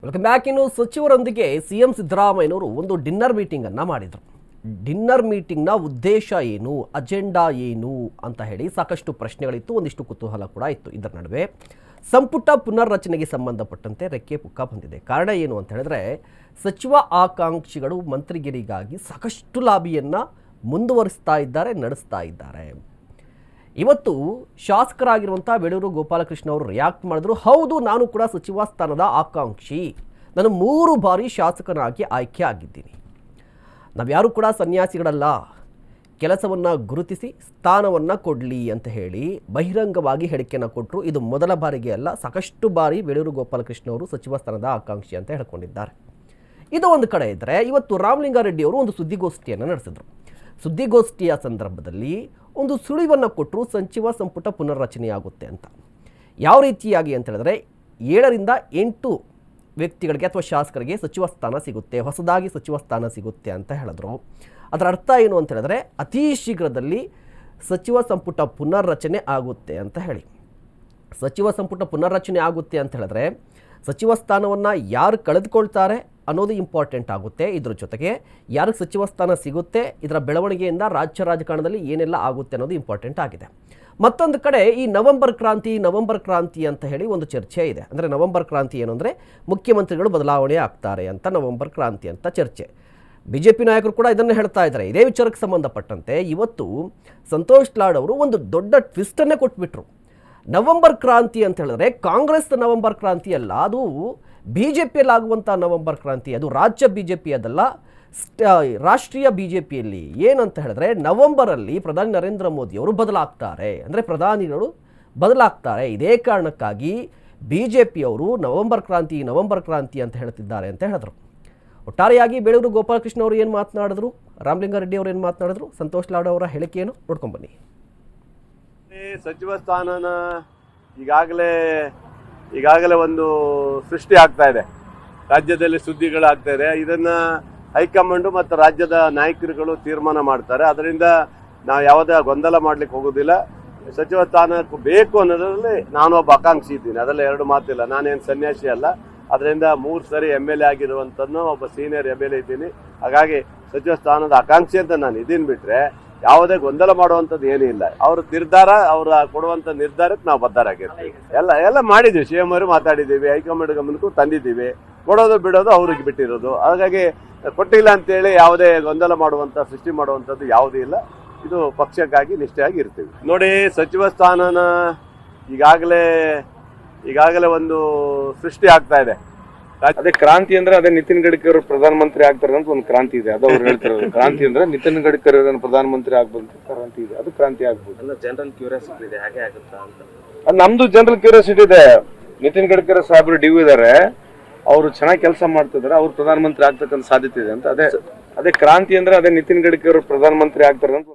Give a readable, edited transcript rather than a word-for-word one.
Welcome back. ಇನ್ನು ಸಚಿವರೊಂದಿಗೆ CM ಸಿದ್ದರಾಮಯ್ಯನವರು ಒಂದು ಡಿನ್ನರ್ ಮೀಟಿಂಗನ್ನು ಮಾಡಿದರು. ಡಿನ್ನರ್ ಮೀಟಿಂಗ್ನ ಉದ್ದೇಶ ಏನು, ಅಜೆಂಡಾ ಏನು ಅಂತ ಹೇಳಿ ಸಾಕಷ್ಟು ಪ್ರಶ್ನೆಗಳಿತ್ತು, ಒಂದಿಷ್ಟು ಕುತೂಹಲ ಕೂಡ ಇತ್ತು. ಇದರ ನಡುವೆ ಸಂಪುಟ ಪುನರ್ರಚನೆಗೆ ಸಂಬಂಧಪಟ್ಟಂತೆ ರೆಕ್ಕೆ ಪುಕ್ಕ ಬಂದಿದೆ. ಕಾರಣ ಏನು ಅಂತ ಹೇಳಿದ್ರೆ, ಸಚಿವ ಆಕಾಂಕ್ಷಿಗಳು ಮಂತ್ರಿಗಿರಿಗಾಗಿ ಸಾಕಷ್ಟು ಲಾಬಿಯನ್ನು ಮುಂದುವರಿಸ್ತಾ ಇದ್ದಾರೆ, ನಡೆಸ್ತಾ ಇದ್ದಾರೆ. ಇವತ್ತು ಶಾಸಕರಾಗಿರುವಂಥ ಬೇಳೂರು ಗೋಪಾಲಕೃಷ್ಣ ಅವರು ರಿಯಾಕ್ಟ್ ಮಾಡಿದ್ರು. ಹೌದು, ನಾನು ಕೂಡ ಸಚಿವ ಸ್ಥಾನದ ಆಕಾಂಕ್ಷಿ, ನಾನು 3 ಬಾರಿ ಶಾಸಕನಾಗಿ ಆಯ್ಕೆ ಆಗಿದ್ದೀನಿ. ನಾವ್ಯಾರೂ ಕೂಡ ಸನ್ಯಾಸಿಗಳಲ್ಲ, ಕೆಲಸವನ್ನು ಗುರುತಿಸಿ ಸ್ಥಾನವನ್ನು ಕೊಡಲಿ ಅಂತ ಹೇಳಿ ಬಹಿರಂಗವಾಗಿ ಹೇಳಿಕೆಯನ್ನು ಕೊಟ್ಟರು. ಇದು ಮೊದಲ ಬಾರಿಗೆ ಅಲ್ಲ, ಸಾಕಷ್ಟು ಬಾರಿ ಬೇಳೂರು ಗೋಪಾಲಕೃಷ್ಣ ಅವರು ಸಚಿವ ಸ್ಥಾನದ ಆಕಾಂಕ್ಷಿ ಅಂತ ಹೇಳ್ಕೊಂಡಿದ್ದಾರೆ. ಇದು ಒಂದು ಕಡೆ ಇದ್ದರೆ, ಇವತ್ತು ರಾಮಲಿಂಗಾರೆಡ್ಡಿ ಅವರು ಒಂದು ಸುದ್ದಿಗೋಷ್ಠಿಯನ್ನು ನಡೆಸಿದರು. ಸುದ್ದಿಗೋಷ್ಠಿಯ ಸಂದರ್ಭದಲ್ಲಿ ಒಂದು ಸುಳಿವನ್ನು ಕೊಟ್ಟರು, ಸಚಿವ ಸಂಪುಟ ಪುನರ್ರಚನೆಯಾಗುತ್ತೆ ಅಂತ. ಯಾವ ರೀತಿಯಾಗಿ ಅಂತ ಹೇಳಿದ್ರೆ, 7ರಿಂದ 8 ವ್ಯಕ್ತಿಗಳಿಗೆ ಅಥವಾ ಶಾಸಕರಿಗೆ ಸಚಿವ ಸ್ಥಾನ ಸಿಗುತ್ತೆ, ಹೊಸದಾಗಿ ಸಚಿವ ಸ್ಥಾನ ಸಿಗುತ್ತೆ ಅಂತ ಹೇಳಿದ್ರು. ಅದರ ಅರ್ಥ ಏನು ಅಂತ ಹೇಳಿದ್ರೆ, ಅತಿ ಶೀಘ್ರದಲ್ಲಿ ಸಚಿವ ಸಂಪುಟ ಪುನರ್ರಚನೆ ಆಗುತ್ತೆ ಅಂತ ಹೇಳಿ. ಸಚಿವ ಸಂಪುಟ ಪುನರ್ರಚನೆ ಆಗುತ್ತೆ ಅಂತ ಹೇಳಿದ್ರೆ, ಸಚಿವ ಸ್ಥಾನವನ್ನು ಯಾರು ಕಳೆದುಕೊಳ್ತಾರೆ ಅನ್ನೋದು ಇಂಪಾರ್ಟೆಂಟ್ ಆಗುತ್ತೆ. ಇದ್ರ ಜೊತೆಗೆ ಯಾರಿಗೆ ಸಚಿವ ಸ್ಥಾನ ಸಿಗುತ್ತೆ, ಇದರ ಬೆಳವಣಿಗೆಯಿಂದ ರಾಜ್ಯ ರಾಜಕಾರಣದಲ್ಲಿ ಏನೆಲ್ಲ ಆಗುತ್ತೆ ಅನ್ನೋದು ಇಂಪಾರ್ಟೆಂಟ್ ಆಗಿದೆ. ಮತ್ತೊಂದು ಕಡೆ ಈ ನವೆಂಬರ್ ಕ್ರಾಂತಿ ಅಂತ ಹೇಳಿ ಒಂದು ಚರ್ಚೆ ಇದೆ. ಅಂದರೆ ನವೆಂಬರ್ ಕ್ರಾಂತಿ ಏನು ಅಂದರೆ, ಮುಖ್ಯಮಂತ್ರಿಗಳು ಬದಲಾವಣೆ ಆಗ್ತಾರೆ ಅಂತ ನವೆಂಬರ್ ಕ್ರಾಂತಿ ಅಂತ ಚರ್ಚೆ. BJP ನಾಯಕರು ಕೂಡ ಇದನ್ನು ಹೇಳ್ತಾ ಇದ್ದಾರೆ. ಇದೇ ವಿಚಾರಕ್ಕೆ ಸಂಬಂಧಪಟ್ಟಂತೆ ಇವತ್ತು ಸಂತೋಷ್ ಲಾಡ್ ಅವರು ಒಂದು ದೊಡ್ಡ ಟ್ವಿಸ್ಟನ್ನೇ ಕೊಟ್ಬಿಟ್ರು. ನವೆಂಬರ್ ಕ್ರಾಂತಿ ಅಂತ ಹೇಳಿದ್ರೆ ಕಾಂಗ್ರೆಸ್ ನವೆಂಬರ್ ಕ್ರಾಂತಿ ಅಲ್ಲ, ಅದು BJPಯಲ್ಲಿ ಆಗುವಂಥ ನವೆಂಬರ್ ಕ್ರಾಂತಿ. ಅದು ರಾಜ್ಯ BJP ಅದಲ್ಲ, ರಾಷ್ಟ್ರೀಯ BJPಯಲ್ಲಿ ಏನಂತ ಹೇಳಿದ್ರೆ, ನವೆಂಬರಲ್ಲಿ ಪ್ರಧಾನಿ ನರೇಂದ್ರ ಮೋದಿ ಅವರು ಬದಲಾಗ್ತಾರೆ, ಅಂದರೆ ಪ್ರಧಾನಿಗಳು ಬದಲಾಗ್ತಾರೆ. ಇದೇ ಕಾರಣಕ್ಕಾಗಿ BJP ಅವರು ನವೆಂಬರ್ ಕ್ರಾಂತಿ ಅಂತ ಹೇಳ್ತಿದ್ದಾರೆ ಅಂತ ಹೇಳಿದ್ರು. ಒಟ್ಟಾರೆಯಾಗಿ ಬೇಳೂರು ಗೋಪಾಲಕೃಷ್ಣ ಅವರು ಏನು ಮಾತನಾಡಿದ್ರು, ರಾಮಲಿಂಗಾರೆಡ್ಡಿ ಅವರು ಏನು ಮಾತನಾಡಿದ್ರು, ಸಂತೋಷ್ ಲಾಡ್ ಅವರ ಹೇಳಿಕೆಯನ್ನು ನೋಡ್ಕೊಂಡ್ಬನ್ನಿ. ಸಚಿವ ಸ್ಥಾನನ ಈಗಾಗಲೇ ಒಂದು ಸೃಷ್ಟಿ ಆಗ್ತಾ ಇದೆ, ರಾಜ್ಯದಲ್ಲಿ ಸುದ್ದಿಗಳಾಗ್ತಾ ಇದೆ. ಇದನ್ನ ಹೈಕಮಾಂಡ್ ಮತ್ತು ರಾಜ್ಯದ ನಾಯಕರುಗಳು ತೀರ್ಮಾನ ಮಾಡ್ತಾರೆ. ಅದರಿಂದ ನಾವು ಯಾವುದೇ ಗೊಂದಲ ಮಾಡ್ಲಿಕ್ಕೆ ಹೋಗೋದಿಲ್ಲ. ಸಚಿವ ಸ್ಥಾನ ಬೇಕು ಅನ್ನೋದ್ರಲ್ಲಿ ನಾನು ಒಬ್ಬ ಆಕಾಂಕ್ಷಿ ಇದ್ದೀನಿ, ಅದರಲ್ಲಿ 2 ಮಾತಿಲ್ಲ. ನಾನೇನು ಸನ್ಯಾಸಿ ಅಲ್ಲ. ಅದರಿಂದ 3 ಸರಿ MLA ಆಗಿರುವಂತನು ಒಬ್ಬ ಸೀನಿಯರ್ MLA ಇದ್ದೀನಿ. ಹಾಗಾಗಿ ಸಚಿವ ಸ್ಥಾನದ ಆಕಾಂಕ್ಷಿ ಅಂತ ನಾನು ಇದೀನಿ, ಬಿಟ್ರೆ ಯಾವುದೇ ಗೊಂದಲ ಮಾಡುವಂಥದ್ದು ಏನೂ ಇಲ್ಲ. ಅವ್ರ ನಿರ್ಧಾರ, ಅವ್ರ ಕೊಡುವಂಥ ನಿರ್ಧಾರಕ್ಕೆ ನಾವು ಬದ್ಧರಾಗಿರ್ತೀವಿ. ಎಲ್ಲ ಮಾಡಿದ್ದೀವಿ, CM ಅವರು ಮಾತಾಡಿದ್ದೀವಿ, ಹೈಕಮಾಂಡ್ ಗಮನಕ್ಕೂ ತಂದಿದ್ದೀವಿ. ಕೊಡೋದು ಬಿಡೋದು ಅವ್ರಿಗೆ ಬಿಟ್ಟಿರೋದು. ಹಾಗಾಗಿ ಕೊಟ್ಟಿಲ್ಲ ಅಂತೇಳಿ ಯಾವುದೇ ಗೊಂದಲ ಮಾಡುವಂಥ, ಸೃಷ್ಟಿ ಮಾಡುವಂಥದ್ದು ಯಾವುದೂ ಇಲ್ಲ. ಇದು ಪಕ್ಷಕ್ಕಾಗಿ ನಿಷ್ಠೆಯಾಗಿ ಇರ್ತೀವಿ. ನೋಡಿ, ಸಚಿವ ಸ್ಥಾನನ ಈಗಾಗಲೇ ಒಂದು ಸೃಷ್ಟಿ ಆಗ್ತಾ ಇದೆ. ಅದೇ ಕ್ರಾಂತಿ ಅಂದ್ರೆ ಅದೇ ನಿತಿನ್ ಗಡ್ಕರಿ ಅವರು ಪ್ರಧಾನಮಂತ್ರಿ ಆಗ್ತಾರೆ ಅಂತ ಒಂದು ಕ್ರಾಂತಿ ಇದೆ. ಅದು ಅವ್ರು ಹೇಳ್ತಾರೆ, ಕ್ರಾಂತಿ ಅಂದ್ರೆ ನಿತಿನ್ ಗಡ್ಕರಿ ಅವರನ್ನು ಪ್ರಧಾನಮಂತ್ರಿ ಆಗ್ಬೇಕು ಕ್ರಾಂತಿ ಇದೆ, ಅದು ಕ್ರಾಂತಿ ಆಗ್ಬೋದು. ಜನರಲ್ ಕ್ಯೂರಿಯಾಸಿಟಿ ಇದೆ, ಹಾಗೆ ಆಗುತ್ತಾ ಅಂತ. ಅದು ನಮ್ದು ಜನರಲ್ ಕ್ಯೂರಿಯಾಸಿಟಿ ಇದೆ. ನಿತಿನ್ ಗಡ್ಕರಿ ಸಾಹೇಬರು ಡಿವ್ ಇದಾರೆ, ಅವರು ಚೆನ್ನಾಗಿ ಕೆಲಸ ಮಾಡ್ತಿದ್ದಾರೆ, ಅವ್ರು ಪ್ರಧಾನಮಂತ್ರಿ ಆಗ್ತಕ್ಕಂಥ ಸಾಧ್ಯತೆ ಇದೆ ಅಂತ. ಅದೇ ಕ್ರಾಂತಿ ಅಂದ್ರೆ ಅದೇ ನಿತಿನ್ ಗಡ್ಕರಿ ಅವರು ಪ್ರಧಾನಮಂತ್ರಿ ಆಗ್ತಾರೆ ಅಂತ